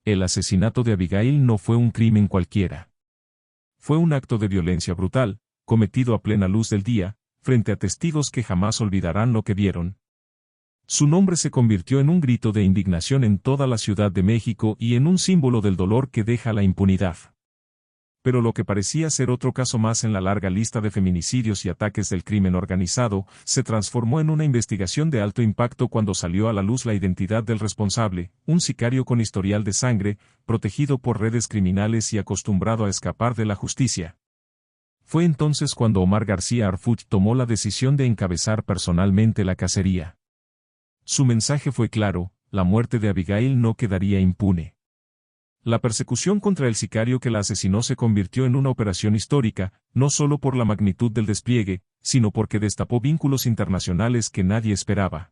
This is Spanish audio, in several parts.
El asesinato de Abigail no fue un crimen cualquiera. Fue un acto de violencia brutal, cometido a plena luz del día, frente a testigos que jamás olvidarán lo que vieron. Su nombre se convirtió en un grito de indignación en toda la Ciudad de México y en un símbolo del dolor que deja la impunidad. Pero lo que parecía ser otro caso más en la larga lista de feminicidios y ataques del crimen organizado, se transformó en una investigación de alto impacto cuando salió a la luz la identidad del responsable, un sicario con historial de sangre, protegido por redes criminales y acostumbrado a escapar de la justicia. Fue entonces cuando Omar García Harfuch tomó la decisión de encabezar personalmente la cacería. Su mensaje fue claro: la muerte de Abigail no quedaría impune. La persecución contra el sicario que la asesinó se convirtió en una operación histórica, no solo por la magnitud del despliegue, sino porque destapó vínculos internacionales que nadie esperaba.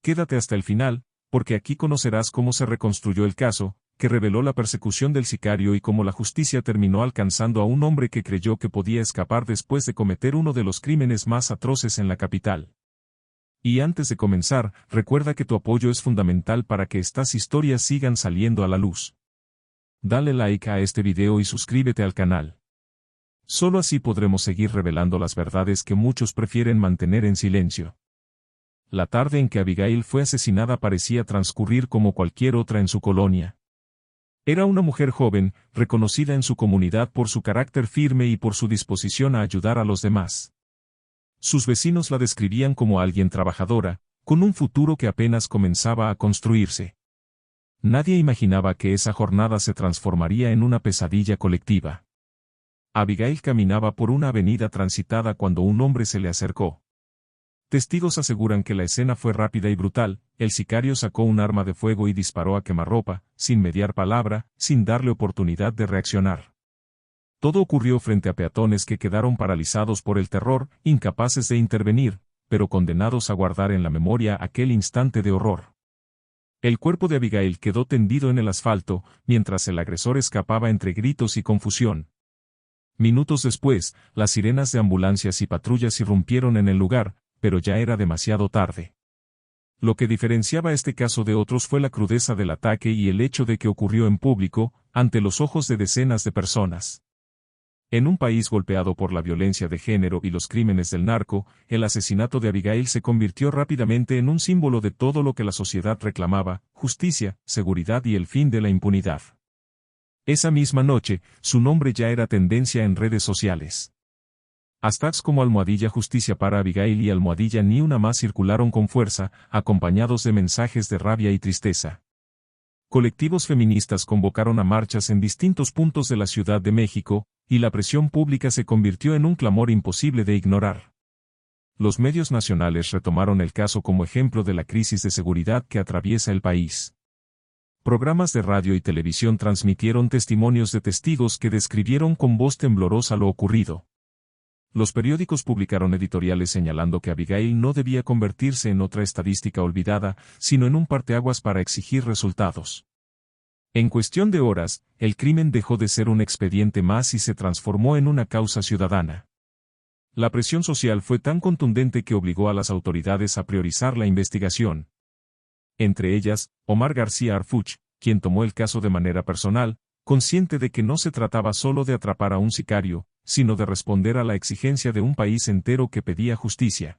Quédate hasta el final, porque aquí conocerás cómo se reconstruyó el caso, que reveló la persecución del sicario y cómo la justicia terminó alcanzando a un hombre que creyó que podía escapar después de cometer uno de los crímenes más atroces en la capital. Y antes de comenzar, recuerda que tu apoyo es fundamental para que estas historias sigan saliendo a la luz. Dale like a este video y suscríbete al canal. Solo así podremos seguir revelando las verdades que muchos prefieren mantener en silencio. La tarde en que Abigail fue asesinada parecía transcurrir como cualquier otra en su colonia. Era una mujer joven, reconocida en su comunidad por su carácter firme y por su disposición a ayudar a los demás. Sus vecinos la describían como alguien trabajadora, con un futuro que apenas comenzaba a construirse. Nadie imaginaba que esa jornada se transformaría en una pesadilla colectiva. Abigail caminaba por una avenida transitada cuando un hombre se le acercó. Testigos aseguran que la escena fue rápida y brutal: el sicario sacó un arma de fuego y disparó a quemarropa, sin mediar palabra, sin darle oportunidad de reaccionar. Todo ocurrió frente a peatones que quedaron paralizados por el terror, incapaces de intervenir, pero condenados a guardar en la memoria aquel instante de horror. El cuerpo de Abigail quedó tendido en el asfalto, mientras el agresor escapaba entre gritos y confusión. Minutos después, las sirenas de ambulancias y patrullas irrumpieron en el lugar, pero ya era demasiado tarde. Lo que diferenciaba este caso de otros fue la crudeza del ataque y el hecho de que ocurrió en público, ante los ojos de decenas de personas. En un país golpeado por la violencia de género y los crímenes del narco, el asesinato de Abigail se convirtió rápidamente en un símbolo de todo lo que la sociedad reclamaba: justicia, seguridad y el fin de la impunidad. Esa misma noche, su nombre ya era tendencia en redes sociales. Hashtags como #Justicia para Abigail y #Ni una más circularon con fuerza, acompañados de mensajes de rabia y tristeza. Colectivos feministas convocaron a marchas en distintos puntos de la Ciudad de México, y la presión pública se convirtió en un clamor imposible de ignorar. Los medios nacionales retomaron el caso como ejemplo de la crisis de seguridad que atraviesa el país. Programas de radio y televisión transmitieron testimonios de testigos que describieron con voz temblorosa lo ocurrido. Los periódicos publicaron editoriales señalando que Abigail no debía convertirse en otra estadística olvidada, sino en un parteaguas para exigir resultados. En cuestión de horas, el crimen dejó de ser un expediente más y se transformó en una causa ciudadana. La presión social fue tan contundente que obligó a las autoridades a priorizar la investigación. Entre ellas, Omar García Harfuch, quien tomó el caso de manera personal, consciente de que no se trataba solo de atrapar a un sicario, sino de responder a la exigencia de un país entero que pedía justicia.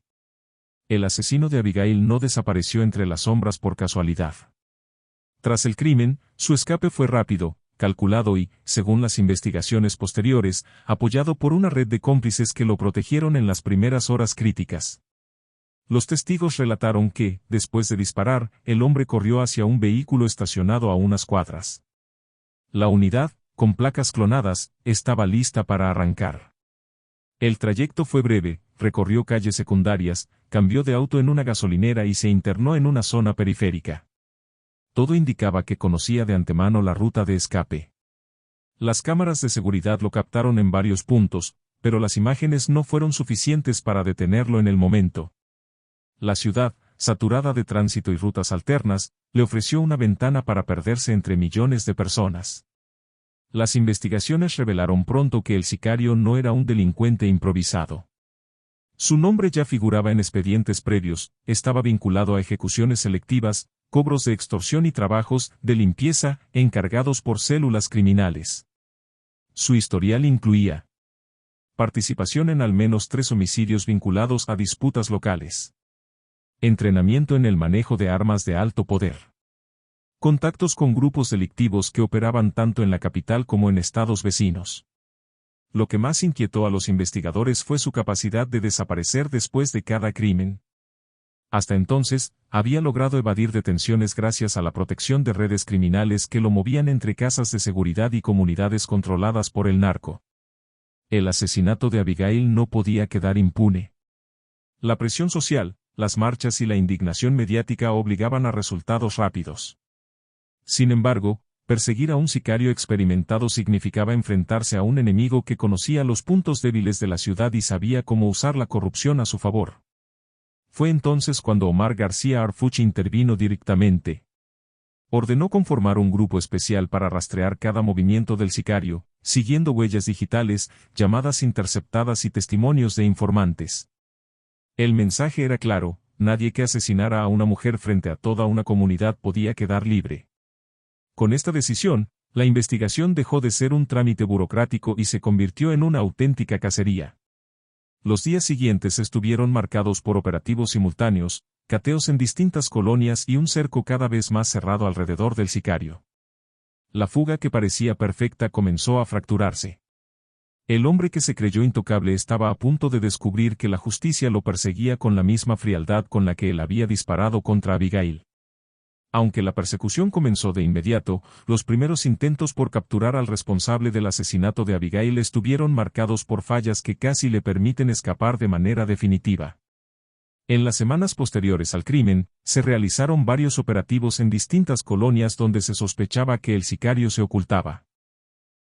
El asesino de Abigail no desapareció entre las sombras por casualidad. Tras el crimen, su escape fue rápido, calculado y, según las investigaciones posteriores, apoyado por una red de cómplices que lo protegieron en las primeras horas críticas. Los testigos relataron que, después de disparar, el hombre corrió hacia un vehículo estacionado a unas cuadras. La unidad, con placas clonadas, estaba lista para arrancar. El trayecto fue breve: recorrió calles secundarias, cambió de auto en una gasolinera y se internó en una zona periférica. Todo indicaba que conocía de antemano la ruta de escape. Las cámaras de seguridad lo captaron en varios puntos, pero las imágenes no fueron suficientes para detenerlo en el momento. La ciudad, saturada de tránsito y rutas alternas, le ofreció una ventana para perderse entre millones de personas. Las investigaciones revelaron pronto que el sicario no era un delincuente improvisado. Su nombre ya figuraba en expedientes previos, estaba vinculado a ejecuciones selectivas, cobros de extorsión y trabajos de limpieza encargados por células criminales. Su historial incluía participación en al menos 3 homicidios vinculados a disputas locales, entrenamiento en el manejo de armas de alto poder, contactos con grupos delictivos que operaban tanto en la capital como en estados vecinos. Lo que más inquietó a los investigadores fue su capacidad de desaparecer después de cada crimen. Hasta entonces, había logrado evadir detenciones gracias a la protección de redes criminales que lo movían entre casas de seguridad y comunidades controladas por el narco. El asesinato de Abigail no podía quedar impune. La presión social, las marchas y la indignación mediática obligaban a resultados rápidos. Sin embargo, perseguir a un sicario experimentado significaba enfrentarse a un enemigo que conocía los puntos débiles de la ciudad y sabía cómo usar la corrupción a su favor. Fue entonces cuando Omar García Harfuch intervino directamente. Ordenó conformar un grupo especial para rastrear cada movimiento del sicario, siguiendo huellas digitales, llamadas interceptadas y testimonios de informantes. El mensaje era claro: nadie que asesinara a una mujer frente a toda una comunidad podía quedar libre. Con esta decisión, la investigación dejó de ser un trámite burocrático y se convirtió en una auténtica cacería. Los días siguientes estuvieron marcados por operativos simultáneos, cateos en distintas colonias y un cerco cada vez más cerrado alrededor del sicario. La fuga que parecía perfecta comenzó a fracturarse. El hombre que se creyó intocable estaba a punto de descubrir que la justicia lo perseguía con la misma frialdad con la que él había disparado contra Abigail. Aunque la persecución comenzó de inmediato, los primeros intentos por capturar al responsable del asesinato de Abigail estuvieron marcados por fallas que casi le permiten escapar de manera definitiva. En las semanas posteriores al crimen, se realizaron varios operativos en distintas colonias donde se sospechaba que el sicario se ocultaba.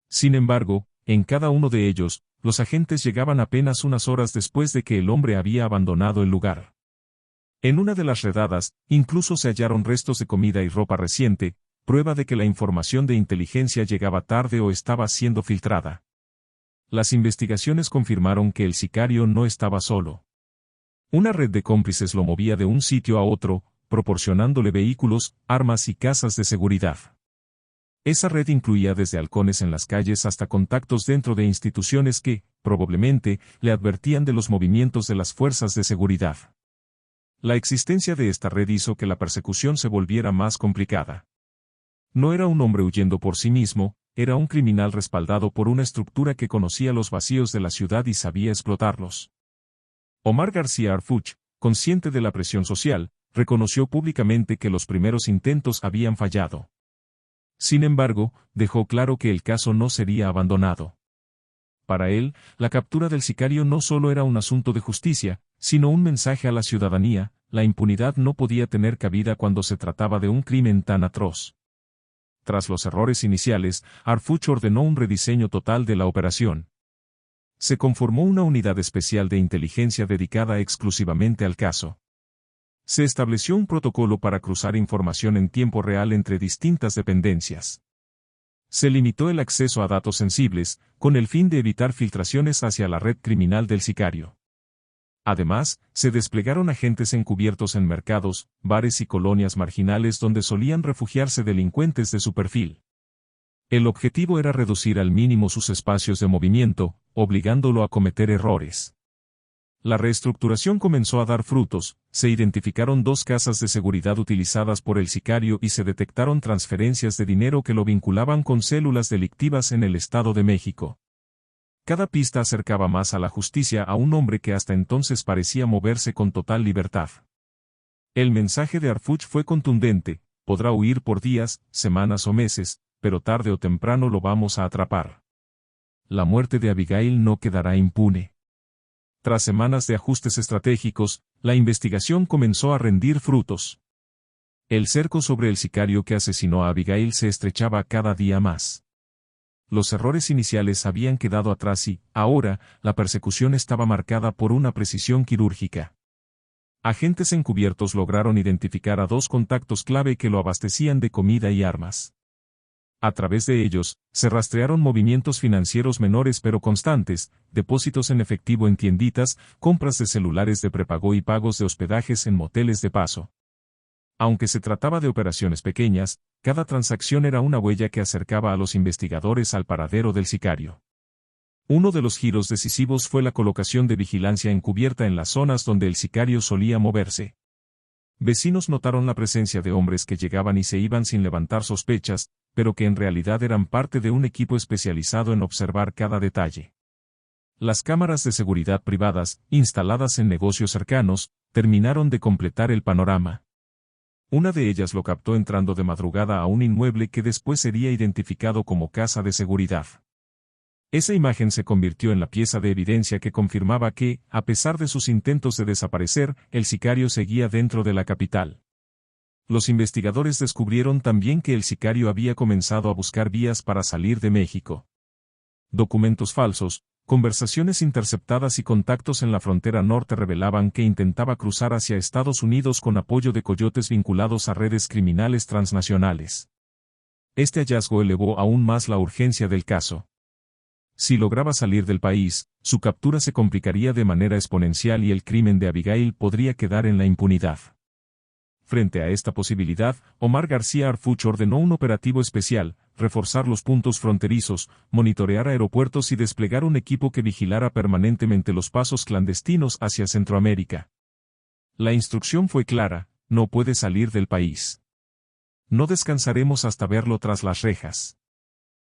Sin embargo, en cada uno de ellos, los agentes llegaban apenas unas horas después de que el hombre había abandonado el lugar. En una de las redadas, incluso se hallaron restos de comida y ropa reciente, prueba de que la información de inteligencia llegaba tarde o estaba siendo filtrada. Las investigaciones confirmaron que el sicario no estaba solo. Una red de cómplices lo movía de un sitio a otro, proporcionándole vehículos, armas y casas de seguridad. Esa red incluía desde halcones en las calles hasta contactos dentro de instituciones que, probablemente, le advertían de los movimientos de las fuerzas de seguridad. La existencia de esta red hizo que la persecución se volviera más complicada. No era un hombre huyendo por sí mismo, era un criminal respaldado por una estructura que conocía los vacíos de la ciudad y sabía explotarlos. Omar García Harfuch, consciente de la presión social, reconoció públicamente que los primeros intentos habían fallado. Sin embargo, dejó claro que el caso no sería abandonado. Para él, la captura del sicario no solo era un asunto de justicia, sino un mensaje a la ciudadanía: la impunidad no podía tener cabida cuando se trataba de un crimen tan atroz. Tras los errores iniciales, Harfuch ordenó un rediseño total de la operación. Se conformó una unidad especial de inteligencia dedicada exclusivamente al caso. Se estableció un protocolo para cruzar información en tiempo real entre distintas dependencias. Se limitó el acceso a datos sensibles, con el fin de evitar filtraciones hacia la red criminal del sicario. Además, se desplegaron agentes encubiertos en mercados, bares y colonias marginales donde solían refugiarse delincuentes de su perfil. El objetivo era reducir al mínimo sus espacios de movimiento, obligándolo a cometer errores. La reestructuración comenzó a dar frutos, se identificaron 2 casas de seguridad utilizadas por el sicario y se detectaron transferencias de dinero que lo vinculaban con células delictivas en el Estado de México. Cada pista acercaba más a la justicia a un hombre que hasta entonces parecía moverse con total libertad. El mensaje de Harfuch fue contundente: podrá huir por días, semanas o meses, pero tarde o temprano lo vamos a atrapar. La muerte de Abigail no quedará impune. Tras semanas de ajustes estratégicos, la investigación comenzó a rendir frutos. El cerco sobre el sicario que asesinó a Abigail se estrechaba cada día más. Los errores iniciales habían quedado atrás y, ahora, la persecución estaba marcada por una precisión quirúrgica. Agentes encubiertos lograron identificar a 2 contactos clave que lo abastecían de comida y armas. A través de ellos, se rastrearon movimientos financieros menores pero constantes, depósitos en efectivo en tienditas, compras de celulares de prepago y pagos de hospedajes en moteles de paso. Aunque se trataba de operaciones pequeñas, cada transacción era una huella que acercaba a los investigadores al paradero del sicario. Uno de los giros decisivos fue la colocación de vigilancia encubierta en las zonas donde el sicario solía moverse. Vecinos notaron la presencia de hombres que llegaban y se iban sin levantar sospechas, pero que en realidad eran parte de un equipo especializado en observar cada detalle. Las cámaras de seguridad privadas, instaladas en negocios cercanos, terminaron de completar el panorama. Una de ellas lo captó entrando de madrugada a un inmueble que después sería identificado como casa de seguridad. Esa imagen se convirtió en la pieza de evidencia que confirmaba que, a pesar de sus intentos de desaparecer, el sicario seguía dentro de la capital. Los investigadores descubrieron también que el sicario había comenzado a buscar vías para salir de México. Documentos falsos, conversaciones interceptadas y contactos en la frontera norte revelaban que intentaba cruzar hacia Estados Unidos con apoyo de coyotes vinculados a redes criminales transnacionales. Este hallazgo elevó aún más la urgencia del caso. Si lograba salir del país, su captura se complicaría de manera exponencial y el crimen de Abigail podría quedar en la impunidad. Frente a esta posibilidad, Omar García Harfuch ordenó un operativo especial, reforzar los puntos fronterizos, monitorear aeropuertos y desplegar un equipo que vigilara permanentemente los pasos clandestinos hacia Centroamérica. La instrucción fue clara: no puede salir del país. No descansaremos hasta verlo tras las rejas.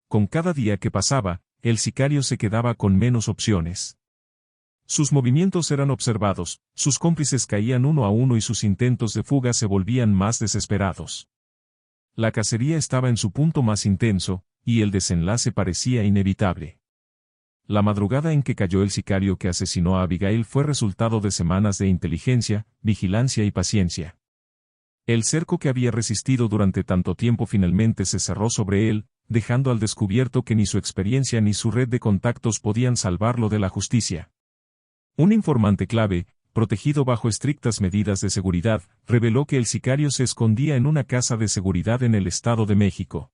Con cada día que pasaba, el sicario se quedaba con menos opciones. Sus movimientos eran observados, sus cómplices caían uno a uno y sus intentos de fuga se volvían más desesperados. La cacería estaba en su punto más intenso, y el desenlace parecía inevitable. La madrugada en que cayó el sicario que asesinó a Abigail fue resultado de semanas de inteligencia, vigilancia y paciencia. El cerco que había resistido durante tanto tiempo finalmente se cerró sobre él, dejando al descubierto que ni su experiencia ni su red de contactos podían salvarlo de la justicia. Un informante clave, protegido bajo estrictas medidas de seguridad, reveló que el sicario se escondía en una casa de seguridad en el Estado de México.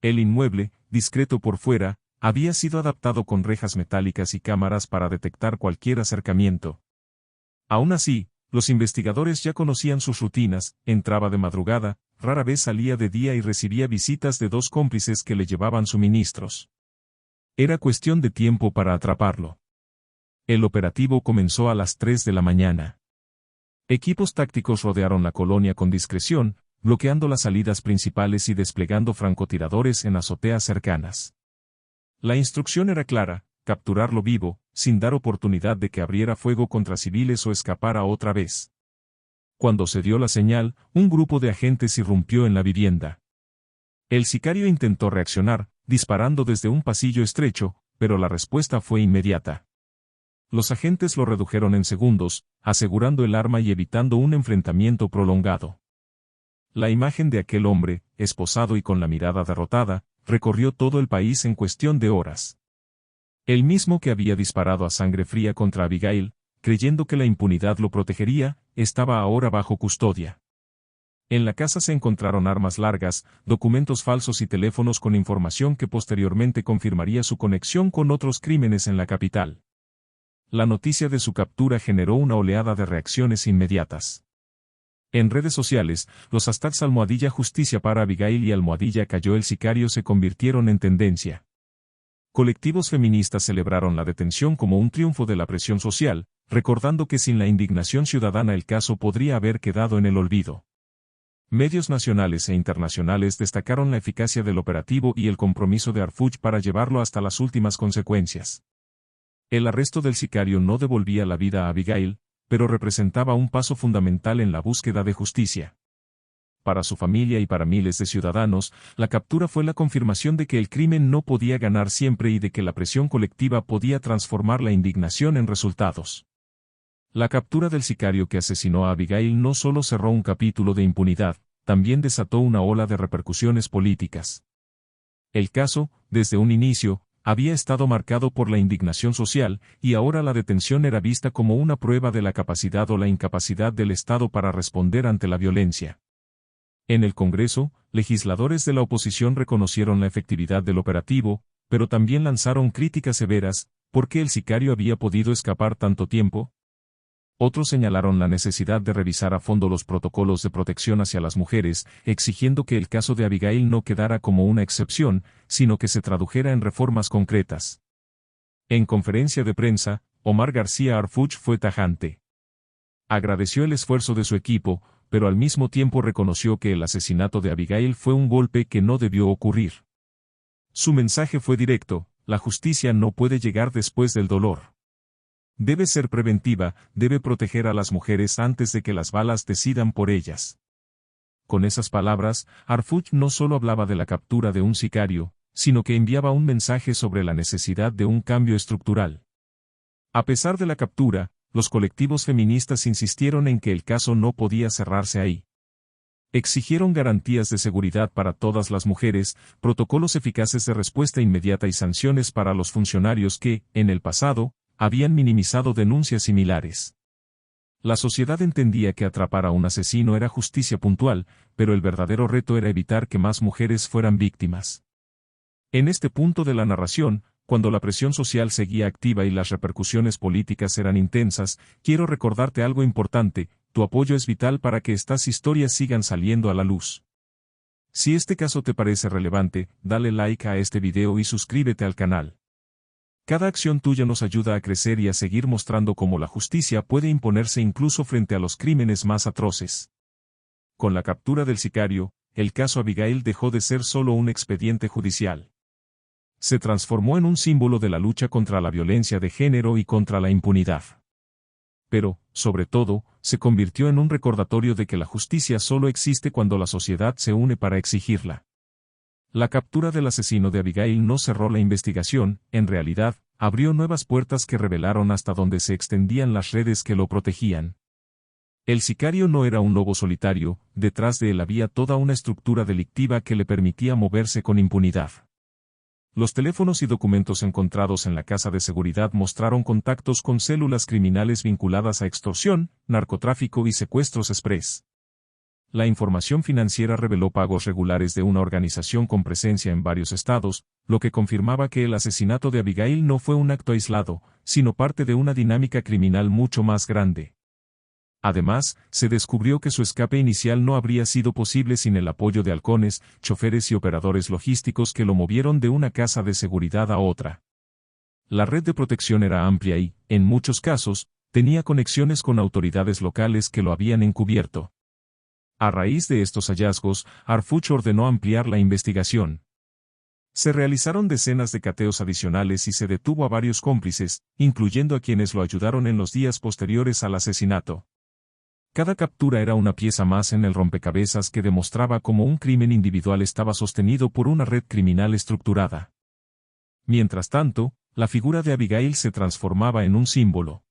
El inmueble, discreto por fuera, había sido adaptado con rejas metálicas y cámaras para detectar cualquier acercamiento. Aún así, los investigadores ya conocían sus rutinas: entraba de madrugada, rara vez salía de día y recibía visitas de dos cómplices que le llevaban suministros. Era cuestión de tiempo para atraparlo. El operativo comenzó a las 3 de la mañana. Equipos tácticos rodearon la colonia con discreción, bloqueando las salidas principales y desplegando francotiradores en azoteas cercanas. La instrucción era clara: capturarlo vivo, sin dar oportunidad de que abriera fuego contra civiles o escapara otra vez. Cuando se dio la señal, un grupo de agentes irrumpió en la vivienda. El sicario intentó reaccionar, disparando desde un pasillo estrecho, pero la respuesta fue inmediata. Los agentes lo redujeron en segundos, asegurando el arma y evitando un enfrentamiento prolongado. La imagen de aquel hombre, esposado y con la mirada derrotada, recorrió todo el país en cuestión de horas. El mismo que había disparado a sangre fría contra Abigail, creyendo que la impunidad lo protegería, estaba ahora bajo custodia. En la casa se encontraron armas largas, documentos falsos y teléfonos con información que posteriormente confirmaría su conexión con otros crímenes en la capital. La noticia de su captura generó una oleada de reacciones inmediatas. En redes sociales, los hashtags #Justicia para Abigail y #Cayó el sicario se convirtieron en tendencia. Colectivos feministas celebraron la detención como un triunfo de la presión social, recordando que sin la indignación ciudadana el caso podría haber quedado en el olvido. Medios nacionales e internacionales destacaron la eficacia del operativo y el compromiso de Harfuch para llevarlo hasta las últimas consecuencias. El arresto del sicario no devolvía la vida a Abigail, pero representaba un paso fundamental en la búsqueda de justicia. Para su familia y para miles de ciudadanos, la captura fue la confirmación de que el crimen no podía ganar siempre y de que la presión colectiva podía transformar la indignación en resultados. La captura del sicario que asesinó a Abigail no solo cerró un capítulo de impunidad, también desató una ola de repercusiones políticas. El caso, desde un inicio, había estado marcado por la indignación social, y ahora la detención era vista como una prueba de la capacidad o la incapacidad del Estado para responder ante la violencia. En el Congreso, legisladores de la oposición reconocieron la efectividad del operativo, pero también lanzaron críticas severas: ¿por qué el sicario había podido escapar tanto tiempo? Otros señalaron la necesidad de revisar a fondo los protocolos de protección hacia las mujeres, exigiendo que el caso de Abigail no quedara como una excepción, sino que se tradujera en reformas concretas. En conferencia de prensa, Omar García Harfuch fue tajante. Agradeció el esfuerzo de su equipo, pero al mismo tiempo reconoció que el asesinato de Abigail fue un golpe que no debió ocurrir. Su mensaje fue directo: la justicia no puede llegar después del dolor. Debe ser preventiva, debe proteger a las mujeres antes de que las balas decidan por ellas. Con esas palabras, Harfuch no solo hablaba de la captura de un sicario, sino que enviaba un mensaje sobre la necesidad de un cambio estructural. A pesar de la captura, los colectivos feministas insistieron en que el caso no podía cerrarse ahí. Exigieron garantías de seguridad para todas las mujeres, protocolos eficaces de respuesta inmediata y sanciones para los funcionarios que, en el pasado, habían minimizado denuncias similares. La sociedad entendía que atrapar a un asesino era justicia puntual, pero el verdadero reto era evitar que más mujeres fueran víctimas. En este punto de la narración, cuando la presión social seguía activa y las repercusiones políticas eran intensas, quiero recordarte algo importante: tu apoyo es vital para que estas historias sigan saliendo a la luz. Si este caso te parece relevante, dale like a este video y suscríbete al canal. Cada acción tuya nos ayuda a crecer y a seguir mostrando cómo la justicia puede imponerse incluso frente a los crímenes más atroces. Con la captura del sicario, el caso Abigail dejó de ser solo un expediente judicial. Se transformó en un símbolo de la lucha contra la violencia de género y contra la impunidad. Pero, sobre todo, se convirtió en un recordatorio de que la justicia solo existe cuando la sociedad se une para exigirla. La captura del asesino de Abigail no cerró la investigación, en realidad, abrió nuevas puertas que revelaron hasta dónde se extendían las redes que lo protegían. El sicario no era un lobo solitario, detrás de él había toda una estructura delictiva que le permitía moverse con impunidad. Los teléfonos y documentos encontrados en la casa de seguridad mostraron contactos con células criminales vinculadas a extorsión, narcotráfico y secuestros express. La información financiera reveló pagos regulares de una organización con presencia en varios estados, lo que confirmaba que el asesinato de Abigail no fue un acto aislado, sino parte de una dinámica criminal mucho más grande. Además, se descubrió que su escape inicial no habría sido posible sin el apoyo de halcones, choferes y operadores logísticos que lo movieron de una casa de seguridad a otra. La red de protección era amplia y, en muchos casos, tenía conexiones con autoridades locales que lo habían encubierto. A raíz de estos hallazgos, Harfuch ordenó ampliar la investigación. Se realizaron decenas de cateos adicionales y se detuvo a varios cómplices, incluyendo a quienes lo ayudaron en los días posteriores al asesinato. Cada captura era una pieza más en el rompecabezas que demostraba cómo un crimen individual estaba sostenido por una red criminal estructurada. Mientras tanto, la figura de Abigail se transformaba en un símbolo.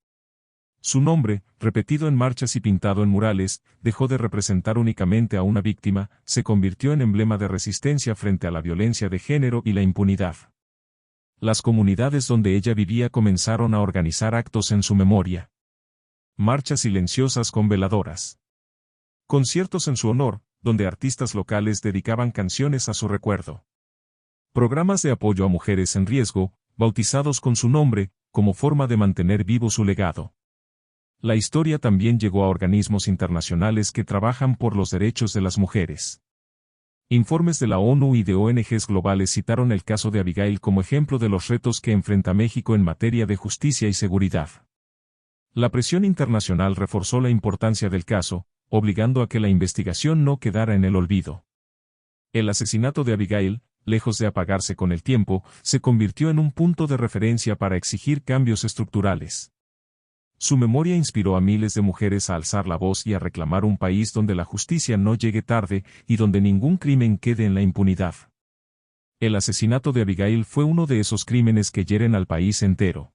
Su nombre, repetido en marchas y pintado en murales, dejó de representar únicamente a una víctima, se convirtió en emblema de resistencia frente a la violencia de género y la impunidad. Las comunidades donde ella vivía comenzaron a organizar actos en su memoria. Marchas silenciosas con veladoras. Conciertos en su honor, donde artistas locales dedicaban canciones a su recuerdo. Programas de apoyo a mujeres en riesgo, bautizados con su nombre, como forma de mantener vivo su legado. La historia también llegó a organismos internacionales que trabajan por los derechos de las mujeres. Informes de la ONU y de ONGs globales citaron el caso de Abigail como ejemplo de los retos que enfrenta México en materia de justicia y seguridad. La presión internacional reforzó la importancia del caso, obligando a que la investigación no quedara en el olvido. El asesinato de Abigail, lejos de apagarse con el tiempo, se convirtió en un punto de referencia para exigir cambios estructurales. Su memoria inspiró a miles de mujeres a alzar la voz y a reclamar un país donde la justicia no llegue tarde y donde ningún crimen quede en la impunidad. El asesinato de Abigail fue uno de esos crímenes que hieren al país entero.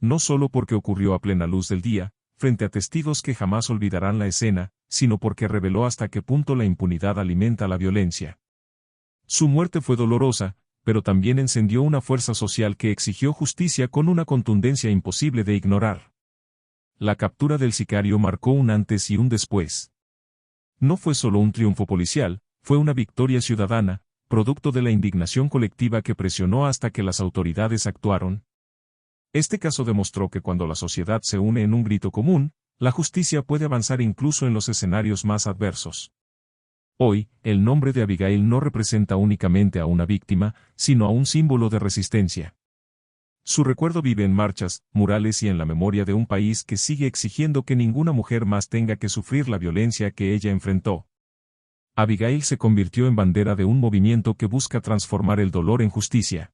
No solo porque ocurrió a plena luz del día, frente a testigos que jamás olvidarán la escena, sino porque reveló hasta qué punto la impunidad alimenta la violencia. Su muerte fue dolorosa, pero también encendió una fuerza social que exigió justicia con una contundencia imposible de ignorar. La captura del sicario marcó un antes y un después. No fue solo un triunfo policial, fue una victoria ciudadana, producto de la indignación colectiva que presionó hasta que las autoridades actuaron. Este caso demostró que cuando la sociedad se une en un grito común, La justicia puede avanzar incluso en los escenarios más adversos. Hoy, el nombre de Abigail no representa únicamente a una víctima, sino a un símbolo de resistencia. Su recuerdo vive en marchas, murales y en la memoria de un país que sigue exigiendo que ninguna mujer más tenga que sufrir la violencia que ella enfrentó. Abigail se convirtió en bandera de un movimiento que busca transformar el dolor en justicia.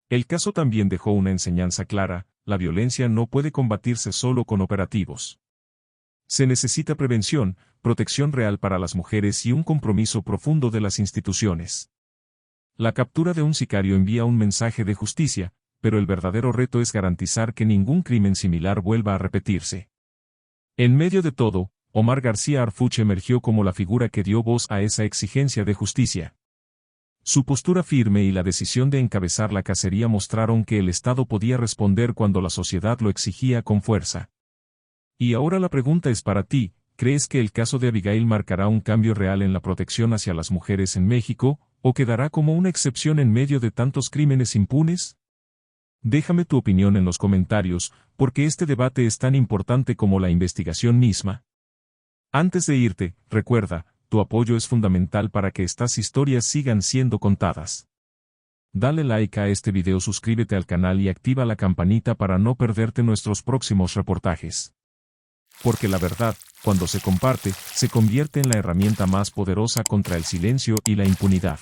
El caso también dejó una enseñanza clara: la violencia no puede combatirse solo con operativos. Se necesita prevención, protección real para las mujeres y un compromiso profundo de las instituciones. La captura de un sicario envía un mensaje de justicia, pero el verdadero reto es garantizar que ningún crimen similar vuelva a repetirse. En medio de todo, Omar García Harfuch emergió como la figura que dio voz a esa exigencia de justicia. Su postura firme y la decisión de encabezar la cacería mostraron que el Estado podía responder cuando la sociedad lo exigía con fuerza. Y ahora la pregunta es para ti: ¿crees que el caso de Abigail marcará un cambio real en la protección hacia las mujeres en México, o quedará como una excepción en medio de tantos crímenes impunes? Déjame tu opinión en los comentarios, porque este debate es tan importante como la investigación misma. Antes de irte, recuerda, tu apoyo es fundamental para que estas historias sigan siendo contadas. Dale like a este video, suscríbete al canal y activa la campanita para no perderte nuestros próximos reportajes. Porque la verdad, cuando se comparte, se convierte en la herramienta más poderosa contra el silencio y la impunidad.